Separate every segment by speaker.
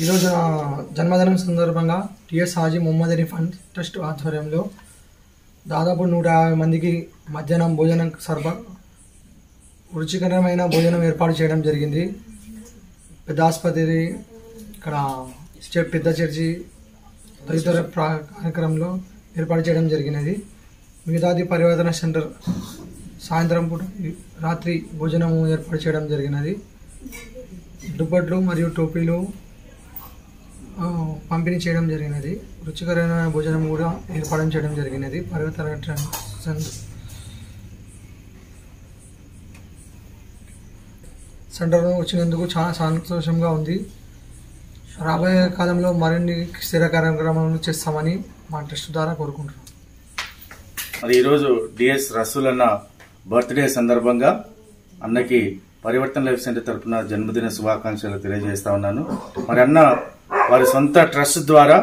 Speaker 1: ఈరోజు నా జన్మదినం సందర్భంగా TS Haji Mohammed Ali fund trust ఆధ్వర్యంలో దాదాపు 150 మందికి మధ్యాహ్నం భోజనం రుచికరమైన భోజనం ఏర్పాటు చేయడం జరిగింది. పెద్ద ఆసుపత్రి, ఇక్కడ స్టేట్ పెద్ద చర్చి తదితర కార్యక్రమంలో ఏర్పాటు చేయడం జరిగినది. మిగతాది పరివర్తన సెంటర్ సాయంత్రం పూట రాత్రి భోజనం ఏర్పాటు చేయడం జరిగినది. దుప్పట్లు మరియు టోపీలు పంపిణీ చేయడం జరిగినది. రుచికరమైన భోజనం కూడా ఏర్పాటు చేయడం జరిగినది. పరివర్తన సెంటర్ వచ్చినందుకు చాలా సంతోషంగా ఉంది. రాబోయే కాలంలో మరిన్ని స్థిర కార్యక్రమాలను చేస్తామని మా ట్రస్ట్ ద్వారా కోరుకుంటున్నాం.
Speaker 2: మరి ఈరోజు డిఎస్ రసూల్ అన్న బర్త్డే సందర్భంగా అన్నకి పరివర్తన లైఫ్ సెంటర్ తరఫున జన్మదిన శుభాకాంక్షలు తెలియజేస్తా ఉన్నాను. మరి అన్న వారి సొంత ట్రస్ట్ ద్వారా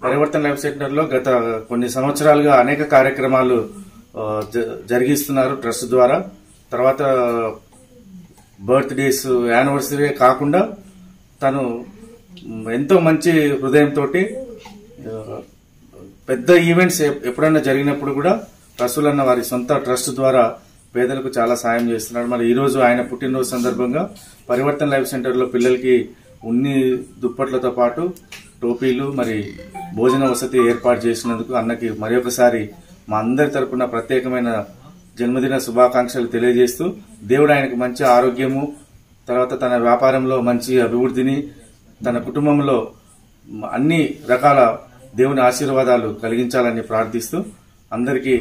Speaker 2: పరివర్తన లైఫ్ సెంటర్లో గత కొన్ని సంవత్సరాలుగా అనేక కార్యక్రమాలు జరిగిస్తున్నారు ట్రస్ట్ ద్వారా. తర్వాత బర్త్డేస్, యానివర్సరీ కాకుండా తను ఎంతో మంచి హృదయంతో పెద్ద ఈవెంట్స్ ఎప్పుడైనా జరిగినప్పుడు కూడా రసూల్ అన్న వారి సొంత ట్రస్ట్ ద్వారా పేదలకు చాలా సాయం చేస్తున్నాడు. మరి ఈరోజు ఆయన పుట్టినరోజు సందర్భంగా పరివర్తన లైఫ్ సెంటర్లో పిల్లలకి ఉన్ని దుప్పట్లతో పాటు టోపీలు, మరి భోజన వసతి ఏర్పాటు చేసినందుకు అన్నకి మరి ఒకసారి మా అందరి తరపున ప్రత్యేకమైన జన్మదిన శుభాకాంక్షలు తెలియజేస్తూ దేవుడు ఆయనకు మంచి ఆరోగ్యము, తర్వాత తన వ్యాపారంలో మంచి అభివృద్ధిని, తన కుటుంబంలో అన్ని రకాల దేవుని ఆశీర్వాదాలు కలిగించాలని ప్రార్థిస్తూ అందరికీ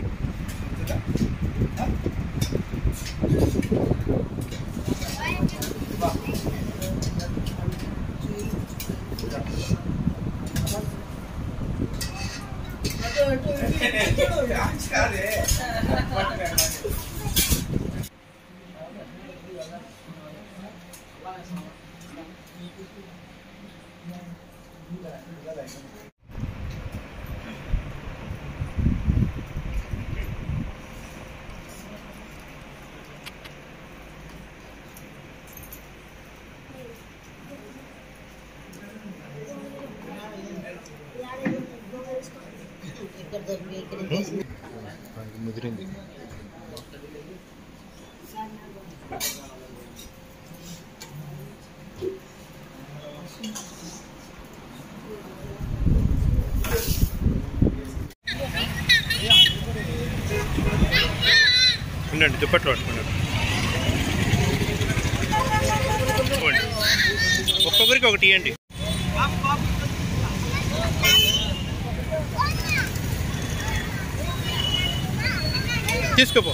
Speaker 3: ముదిరింది. ఉండండి, దుప్పట్లు పట్టుకున్నాడు. ఒక్కొక్కరికి ఒకటి ఇవ్వండి. తీసుకోపో.